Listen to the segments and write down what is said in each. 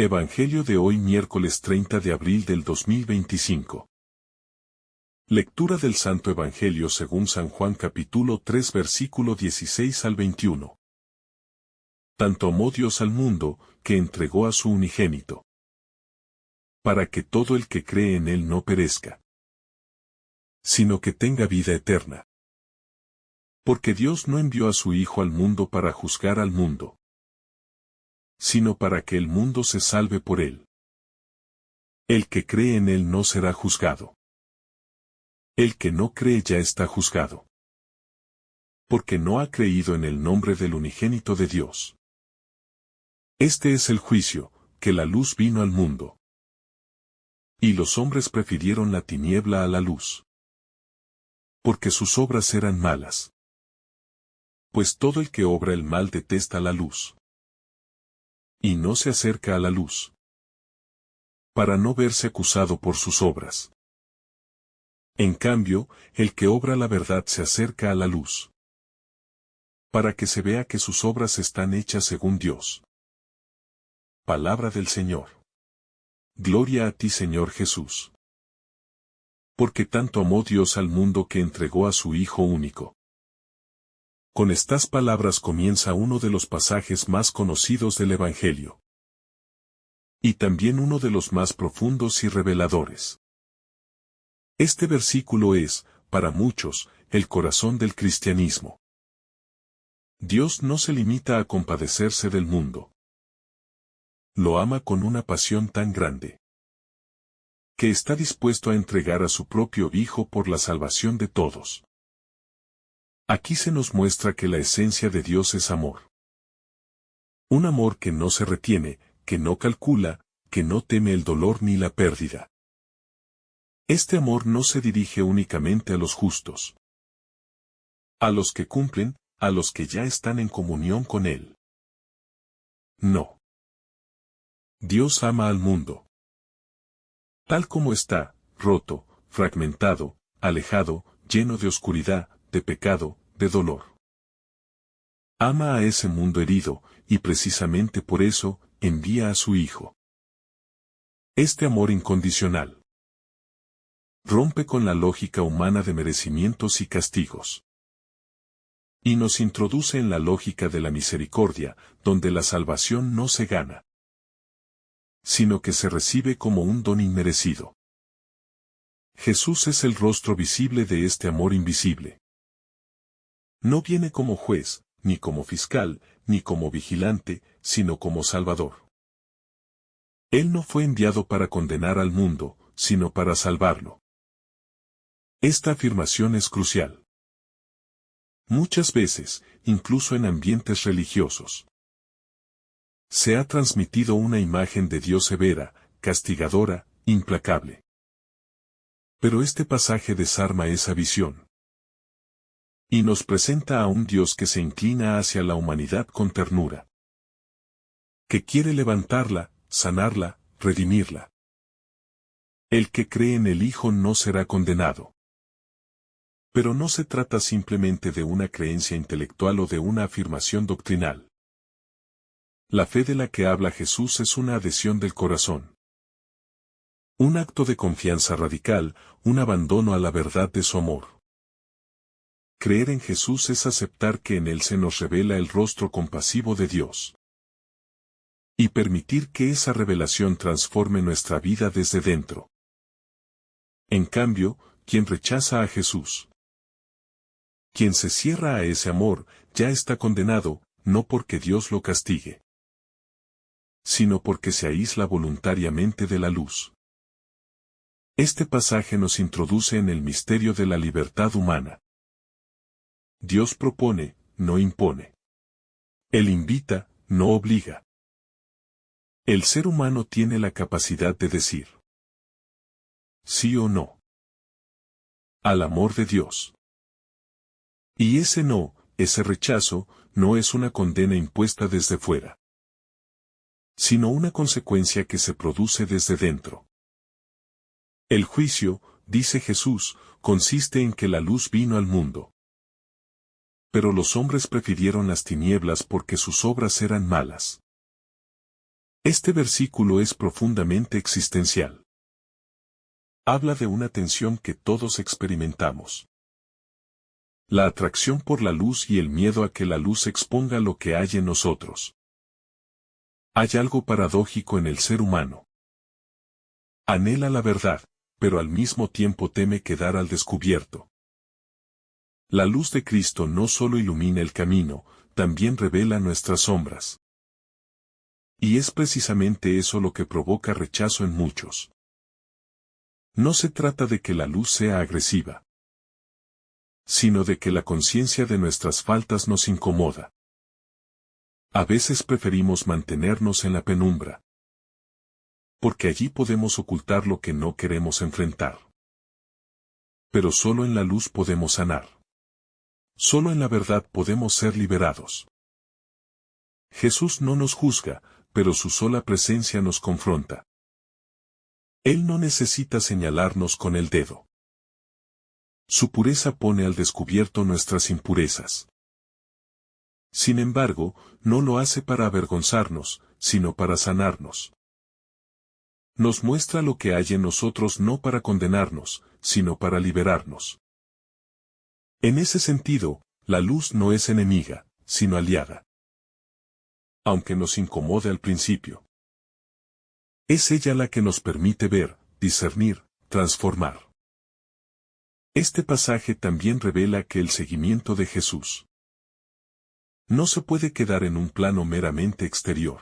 Evangelio de hoy miércoles 30 de abril del 2025. Lectura del Santo Evangelio según San Juan capítulo 3 versículo 16 al 21. Tanto amó Dios al mundo, que entregó a su unigénito, para que todo el que cree en él no perezca, sino que tenga vida eterna. Porque Dios no envió a su Hijo al mundo para juzgar al mundo, sino para que el mundo se salve por él. El que cree en él no será juzgado. El que no cree ya está juzgado, porque no ha creído en el nombre del unigénito de Dios. Este es el juicio, que la luz vino al mundo, y los hombres prefirieron la tiniebla a la luz, porque sus obras eran malas. Pues todo el que obra el mal detesta la luz, y no se acerca a la luz, para no verse acusado por sus obras. En cambio, el que obra la verdad se acerca a la luz, para que se vea que sus obras están hechas según Dios. Palabra del Señor. Gloria a ti, Señor Jesús. Porque tanto amó Dios al mundo que entregó a su Hijo único. Con estas palabras comienza uno de los pasajes más conocidos del Evangelio, y también uno de los más profundos y reveladores. Este versículo es, para muchos, el corazón del cristianismo. Dios no se limita a compadecerse del mundo. Lo ama con una pasión tan grande, que está dispuesto a entregar a su propio Hijo por la salvación de todos. Aquí se nos muestra que la esencia de Dios es amor. Un amor que no se retiene, que no calcula, que no teme el dolor ni la pérdida. Este amor no se dirige únicamente a los justos, a los que cumplen, a los que ya están en comunión con Él. No. Dios ama al mundo, tal como está, roto, fragmentado, alejado, lleno de oscuridad, de pecado, de dolor. Ama a ese mundo herido, y precisamente por eso, envía a su Hijo. Este amor incondicional rompe con la lógica humana de merecimientos y castigos, y nos introduce en la lógica de la misericordia, donde la salvación no se gana, sino que se recibe como un don inmerecido. Jesús es el rostro visible de este amor invisible. No viene como juez, ni como fiscal, ni como vigilante, sino como Salvador. Él no fue enviado para condenar al mundo, sino para salvarlo. Esta afirmación es crucial. Muchas veces, incluso en ambientes religiosos, se ha transmitido una imagen de Dios severa, castigadora, implacable. Pero este pasaje desarma esa visión, y nos presenta a un Dios que se inclina hacia la humanidad con ternura, que quiere levantarla, sanarla, redimirla. El que cree en el Hijo no será condenado. Pero no se trata simplemente de una creencia intelectual o de una afirmación doctrinal. La fe de la que habla Jesús es una adhesión del corazón. Un acto de confianza radical, un abandono a la verdad de su amor. Creer en Jesús es aceptar que en Él se nos revela el rostro compasivo de Dios, y permitir que esa revelación transforme nuestra vida desde dentro. En cambio, quien rechaza a Jesús, quien se cierra a ese amor, ya está condenado, no porque Dios lo castigue, sino porque se aísla voluntariamente de la luz. Este pasaje nos introduce en el misterio de la libertad humana. Dios propone, no impone. Él invita, no obliga. El ser humano tiene la capacidad de decir sí o no al amor de Dios. Y ese no, ese rechazo, no es una condena impuesta desde fuera, sino una consecuencia que se produce desde dentro. El juicio, dice Jesús, consiste en que la luz vino al mundo. Pero los hombres prefirieron las tinieblas porque sus obras eran malas. Este versículo es profundamente existencial. Habla de una tensión que todos experimentamos. La atracción por la luz y el miedo a que la luz exponga lo que hay en nosotros. Hay algo paradójico en el ser humano. Anhela la verdad, pero al mismo tiempo teme quedar al descubierto. La luz de Cristo no solo ilumina el camino, también revela nuestras sombras. Y es precisamente eso lo que provoca rechazo en muchos. No se trata de que la luz sea agresiva, sino de que la conciencia de nuestras faltas nos incomoda. A veces preferimos mantenernos en la penumbra, porque allí podemos ocultar lo que no queremos enfrentar. Pero solo en la luz podemos sanar. Solo en la verdad podemos ser liberados. Jesús no nos juzga, pero su sola presencia nos confronta. Él no necesita señalarnos con el dedo. Su pureza pone al descubierto nuestras impurezas. Sin embargo, no lo hace para avergonzarnos, sino para sanarnos. Nos muestra lo que hay en nosotros no para condenarnos, sino para liberarnos. En ese sentido, la luz no es enemiga, sino aliada. Aunque nos incomode al principio. Es ella la que nos permite ver, discernir, transformar. Este pasaje también revela que el seguimiento de Jesús no se puede quedar en un plano meramente exterior.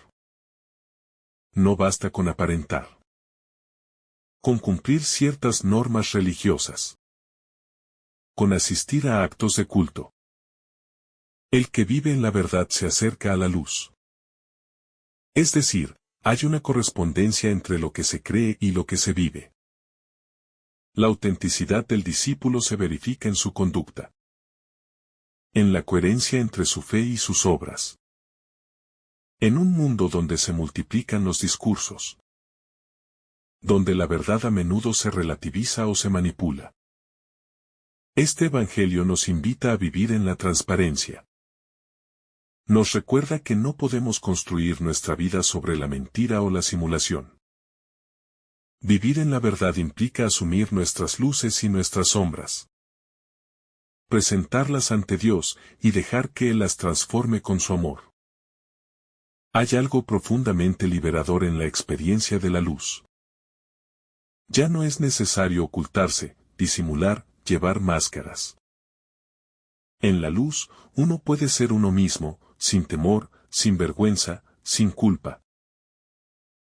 No basta con aparentar. Con cumplir ciertas normas religiosas. Con asistir a actos de culto. El que vive en la verdad se acerca a la luz. Es decir, hay una correspondencia entre lo que se cree y lo que se vive. La autenticidad del discípulo se verifica en su conducta. En la coherencia entre su fe y sus obras. En un mundo donde se multiplican los discursos. Donde la verdad a menudo se relativiza o se manipula. Este evangelio nos invita a vivir en la transparencia. Nos recuerda que no podemos construir nuestra vida sobre la mentira o la simulación. Vivir en la verdad implica asumir nuestras luces y nuestras sombras. Presentarlas ante Dios y dejar que Él las transforme con su amor. Hay algo profundamente liberador en la experiencia de la luz. Ya no es necesario ocultarse, disimular, llevar máscaras. En la luz, uno puede ser uno mismo, sin temor, sin vergüenza, sin culpa.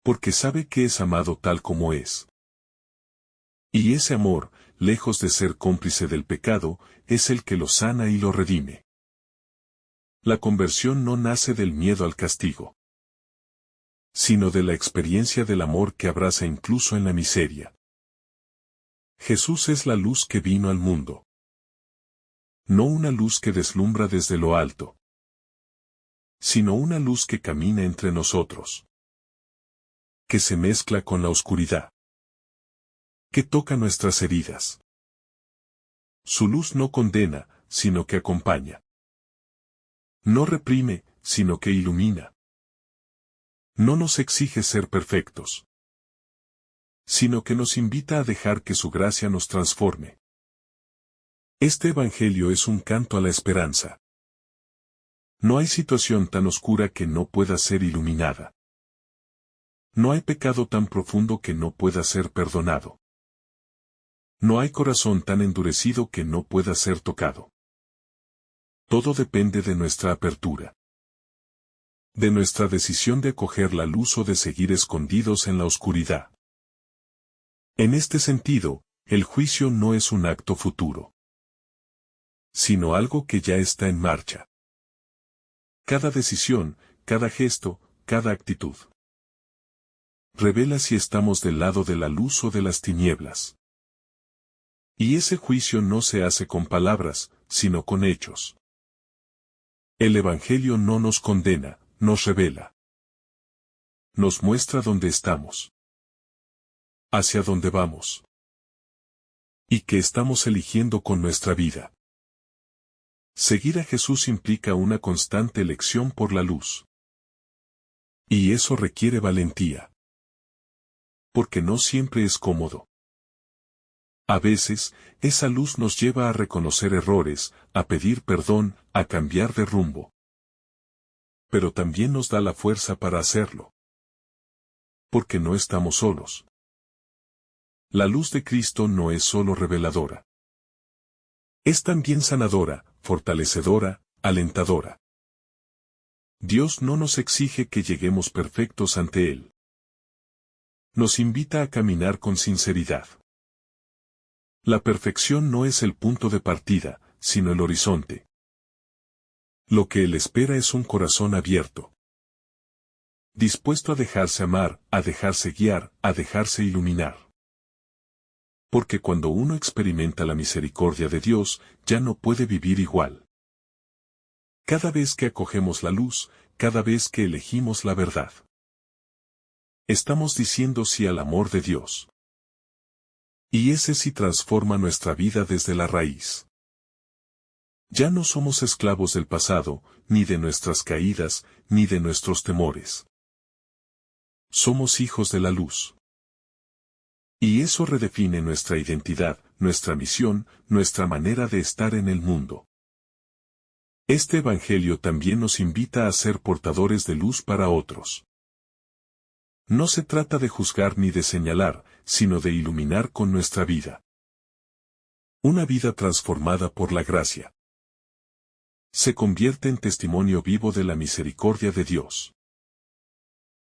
Porque sabe que es amado tal como es. Y ese amor, lejos de ser cómplice del pecado, es el que lo sana y lo redime. La conversión no nace del miedo al castigo, sino de la experiencia del amor que abraza incluso en la miseria. Jesús es la luz que vino al mundo. No una luz que deslumbra desde lo alto, sino una luz que camina entre nosotros. Que se mezcla con la oscuridad. Que toca nuestras heridas. Su luz no condena, sino que acompaña. No reprime, sino que ilumina. No nos exige ser perfectos, sino que nos invita a dejar que su gracia nos transforme. Este evangelio es un canto a la esperanza. No hay situación tan oscura que no pueda ser iluminada. No hay pecado tan profundo que no pueda ser perdonado. No hay corazón tan endurecido que no pueda ser tocado. Todo depende de nuestra apertura. De nuestra decisión de acoger la luz o de seguir escondidos en la oscuridad. En este sentido, el juicio no es un acto futuro, sino algo que ya está en marcha. Cada decisión, cada gesto, cada actitud revela si estamos del lado de la luz o de las tinieblas. Y ese juicio no se hace con palabras, sino con hechos. El Evangelio no nos condena, nos revela. Nos muestra dónde estamos. Hacia dónde vamos. Y qué estamos eligiendo con nuestra vida. Seguir a Jesús implica una constante elección por la luz. Y eso requiere valentía. Porque no siempre es cómodo. A veces, esa luz nos lleva a reconocer errores, a pedir perdón, a cambiar de rumbo. Pero también nos da la fuerza para hacerlo. Porque no estamos solos. La luz de Cristo no es solo reveladora. Es también sanadora, fortalecedora, alentadora. Dios no nos exige que lleguemos perfectos ante Él. Nos invita a caminar con sinceridad. La perfección no es el punto de partida, sino el horizonte. Lo que Él espera es un corazón abierto. Dispuesto a dejarse amar, a dejarse guiar, a dejarse iluminar. Porque cuando uno experimenta la misericordia de Dios, ya no puede vivir igual. Cada vez que acogemos la luz, cada vez que elegimos la verdad, estamos diciendo sí al amor de Dios. Y ese sí transforma nuestra vida desde la raíz. Ya no somos esclavos del pasado, ni de nuestras caídas, ni de nuestros temores. Somos hijos de la luz. Y eso redefine nuestra identidad, nuestra misión, nuestra manera de estar en el mundo. Este Evangelio también nos invita a ser portadores de luz para otros. No se trata de juzgar ni de señalar, sino de iluminar con nuestra vida. Una vida transformada por la gracia se convierte en testimonio vivo de la misericordia de Dios.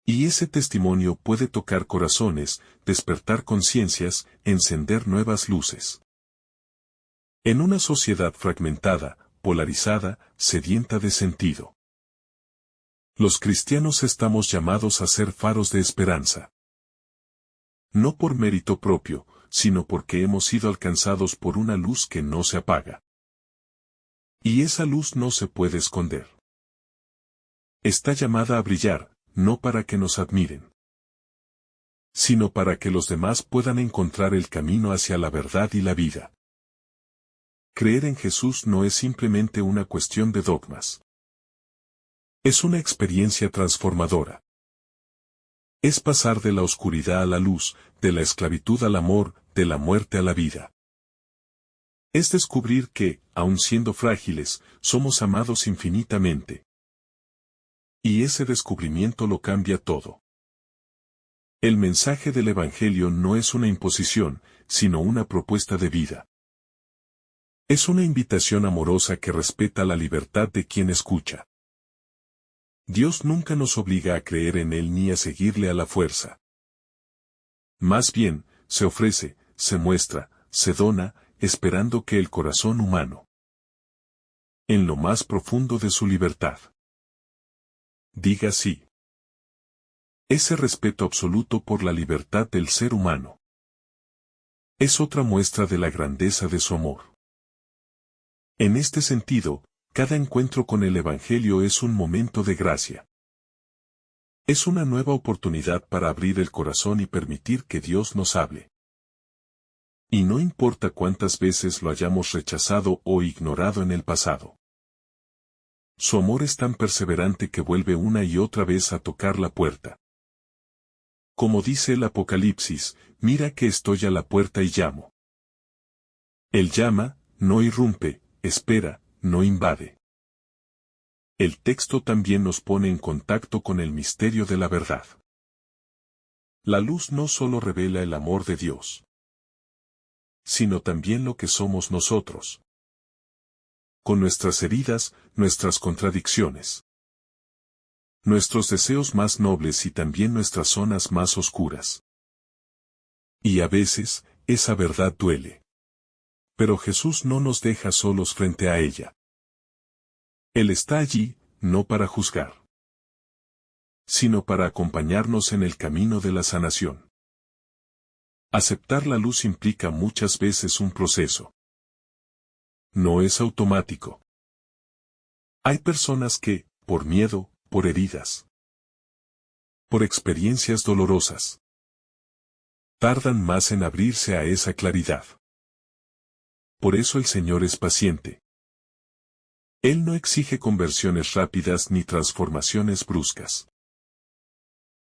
Y ese testimonio puede tocar corazones, despertar conciencias, encender nuevas luces. En una sociedad fragmentada, polarizada, sedienta de sentido, los cristianos estamos llamados a ser faros de esperanza. No por mérito propio, sino porque hemos sido alcanzados por una luz que no se apaga. Y esa luz no se puede esconder. Está llamada a brillar, no para que nos admiren, sino para que los demás puedan encontrar el camino hacia la verdad y la vida. Creer en Jesús no es simplemente una cuestión de dogmas. Es una experiencia transformadora. Es pasar de la oscuridad a la luz, de la esclavitud al amor, de la muerte a la vida. Es descubrir que, aun siendo frágiles, somos amados infinitamente. Y ese descubrimiento lo cambia todo. El mensaje del Evangelio no es una imposición, sino una propuesta de vida. Es una invitación amorosa que respeta la libertad de quien escucha. Dios nunca nos obliga a creer en Él ni a seguirle a la fuerza. Más bien, se ofrece, se muestra, se dona, esperando que el corazón humano, en lo más profundo de su libertad, diga sí. Ese respeto absoluto por la libertad del ser humano es otra muestra de la grandeza de su amor. En este sentido, cada encuentro con el Evangelio es un momento de gracia. Es una nueva oportunidad para abrir el corazón y permitir que Dios nos hable. Y no importa cuántas veces lo hayamos rechazado o ignorado en el pasado. Su amor es tan perseverante que vuelve una y otra vez a tocar la puerta. Como dice el Apocalipsis, mira que estoy a la puerta y llamo. Él llama, no irrumpe, espera, no invade. El texto también nos pone en contacto con el misterio de la verdad. La luz no solo revela el amor de Dios, sino también lo que somos nosotros. Con nuestras heridas, nuestras contradicciones, nuestros deseos más nobles y también nuestras zonas más oscuras. Y a veces, esa verdad duele. Pero Jesús no nos deja solos frente a ella. Él está allí, no para juzgar, sino para acompañarnos en el camino de la sanación. Aceptar la luz implica muchas veces un proceso. No es automático. Hay personas que, por miedo, por heridas, por experiencias dolorosas, tardan más en abrirse a esa claridad. Por eso el Señor es paciente. Él no exige conversiones rápidas ni transformaciones bruscas.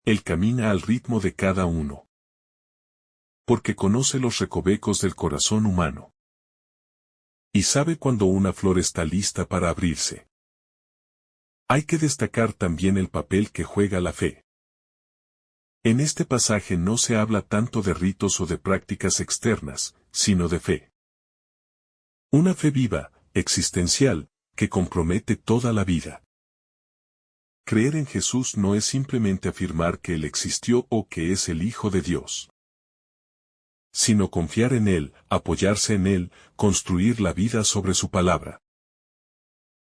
Él camina al ritmo de cada uno. Porque conoce los recovecos del corazón humano. Y sabe cuando una flor está lista para abrirse. Hay que destacar también el papel que juega la fe. En este pasaje no se habla tanto de ritos o de prácticas externas, sino de fe. Una fe viva, existencial, que compromete toda la vida. Creer en Jesús no es simplemente afirmar que Él existió o que es el Hijo de Dios, sino confiar en Él, apoyarse en Él, construir la vida sobre su palabra.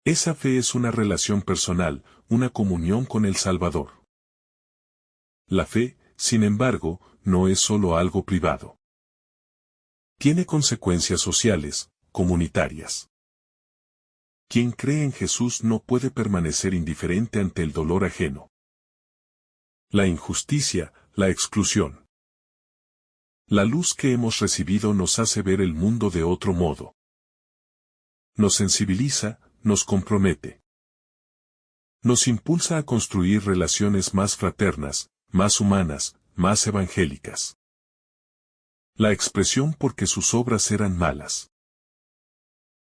Esa fe es una relación personal, una comunión con el Salvador. La fe, sin embargo, no es solo algo privado. Tiene consecuencias sociales, comunitarias. Quien cree en Jesús no puede permanecer indiferente ante el dolor ajeno, la injusticia, la exclusión. La luz que hemos recibido nos hace ver el mundo de otro modo. Nos sensibiliza, nos compromete. Nos impulsa a construir relaciones más fraternas, más humanas, más evangélicas. La expresión porque sus obras eran malas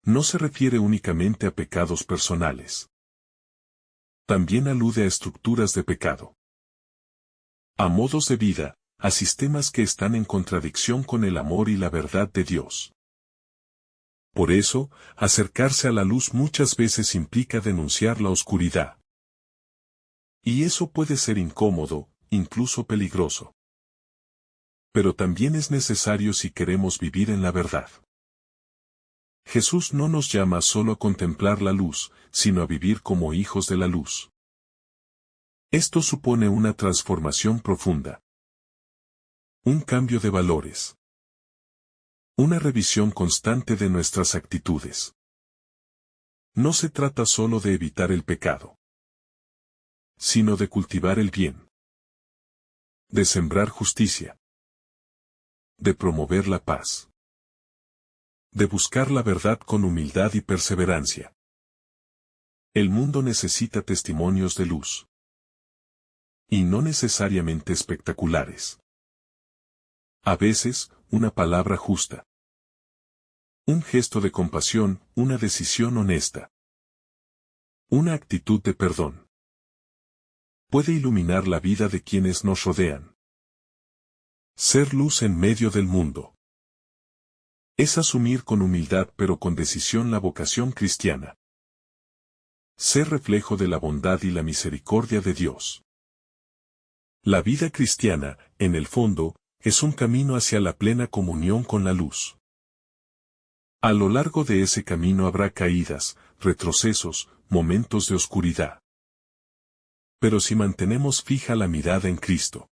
no se refiere únicamente a pecados personales. También alude a estructuras de pecado, a modos de vida, a sistemas que están en contradicción con el amor y la verdad de Dios. Por eso, acercarse a la luz muchas veces implica denunciar la oscuridad. Y eso puede ser incómodo, incluso peligroso. Pero también es necesario si queremos vivir en la verdad. Jesús no nos llama solo a contemplar la luz, sino a vivir como hijos de la luz. Esto supone una transformación profunda. Un cambio de valores. Una revisión constante de nuestras actitudes. No se trata solo de evitar el pecado, sino de cultivar el bien. De sembrar justicia. De promover la paz. De buscar la verdad con humildad y perseverancia. El mundo necesita testimonios de luz. Y no necesariamente espectaculares. A veces, una palabra justa. Un gesto de compasión, una decisión honesta. Una actitud de perdón. Puede iluminar la vida de quienes nos rodean. Ser luz en medio del mundo. Es asumir con humildad pero con decisión la vocación cristiana. Ser reflejo de la bondad y la misericordia de Dios. La vida cristiana, en el fondo, es un camino hacia la plena comunión con la luz. A lo largo de ese camino habrá caídas, retrocesos, momentos de oscuridad. Pero si mantenemos fija la mirada en Cristo,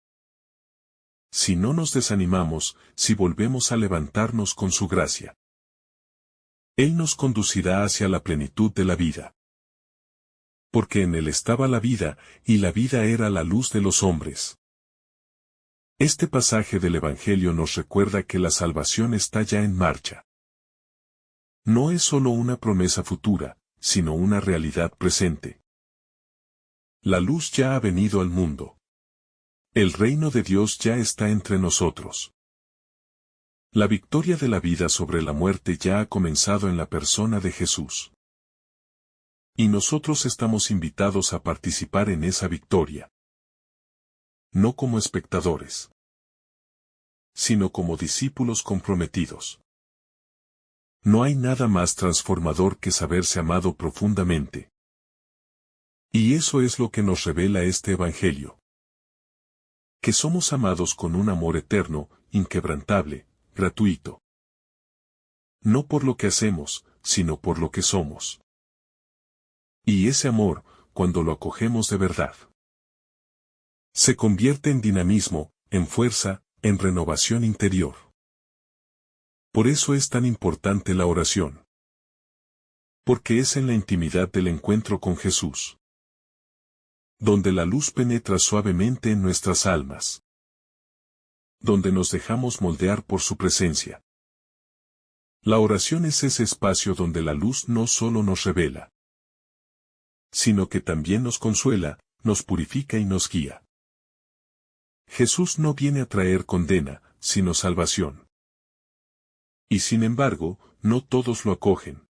si no nos desanimamos, si volvemos a levantarnos con su gracia, Él nos conducirá hacia la plenitud de la vida. Porque en Él estaba la vida, y la vida era la luz de los hombres. Este pasaje del Evangelio nos recuerda que la salvación está ya en marcha. No es solo una promesa futura, sino una realidad presente. La luz ya ha venido al mundo. El reino de Dios ya está entre nosotros. La victoria de la vida sobre la muerte ya ha comenzado en la persona de Jesús. Y nosotros estamos invitados a participar en esa victoria. No como espectadores, sino como discípulos comprometidos. No hay nada más transformador que saberse amado profundamente. Y eso es lo que nos revela este Evangelio. Que somos amados con un amor eterno, inquebrantable, gratuito. No por lo que hacemos, sino por lo que somos. Y ese amor, cuando lo acogemos de verdad, se convierte en dinamismo, en fuerza, en renovación interior. Por eso es tan importante la oración. Porque es en la intimidad del encuentro con Jesús donde la luz penetra suavemente en nuestras almas. Donde nos dejamos moldear por su presencia. La oración es ese espacio donde la luz no solo nos revela, sino que también nos consuela, nos purifica y nos guía. Jesús no viene a traer condena, sino salvación. Y sin embargo, no todos lo acogen.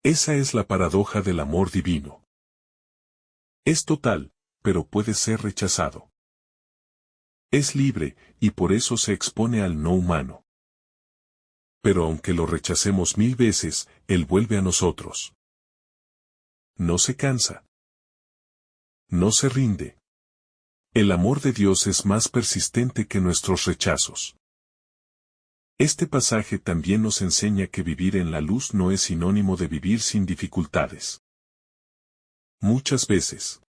Esa es la paradoja del amor divino. Es total, pero puede ser rechazado. Es libre, y por eso se expone al no humano. Pero aunque lo rechacemos 1000 veces, Él vuelve a nosotros. No se cansa. No se rinde. El amor de Dios es más persistente que nuestros rechazos. Este pasaje también nos enseña que vivir en la luz no es sinónimo de vivir sin dificultades. Muchas veces,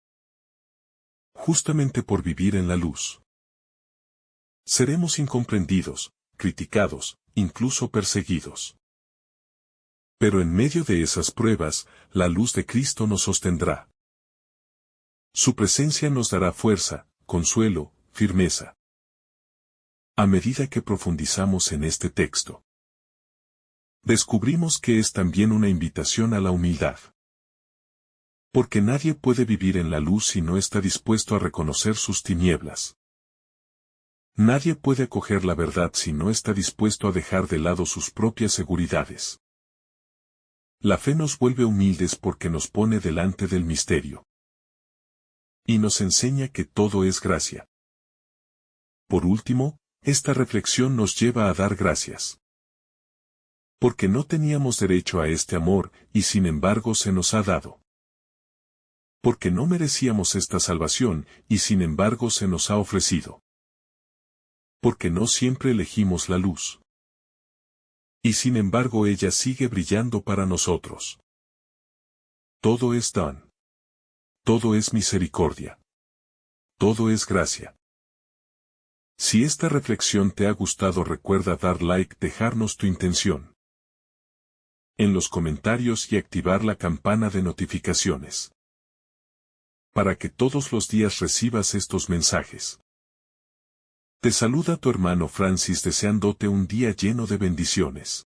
justamente por vivir en la luz, seremos incomprendidos, criticados, incluso perseguidos. Pero en medio de esas pruebas, la luz de Cristo nos sostendrá. Su presencia nos dará fuerza, consuelo, firmeza. A medida que profundizamos en este texto, descubrimos que es también una invitación a la humildad. Porque nadie puede vivir en la luz si no está dispuesto a reconocer sus tinieblas. Nadie puede acoger la verdad si no está dispuesto a dejar de lado sus propias seguridades. La fe nos vuelve humildes porque nos pone delante del misterio. Y nos enseña que todo es gracia. Por último, esta reflexión nos lleva a dar gracias. Porque no teníamos derecho a este amor, y sin embargo se nos ha dado. Porque no merecíamos esta salvación, y sin embargo se nos ha ofrecido. Porque no siempre elegimos la luz. Y sin embargo ella sigue brillando para nosotros. Todo es don. Todo es misericordia. Todo es gracia. Si esta reflexión te ha gustado, recuerda dar like, dejarnos tu intención en los comentarios y activar la campana de notificaciones, para que todos los días recibas estos mensajes. Te saluda tu hermano Francis deseándote un día lleno de bendiciones.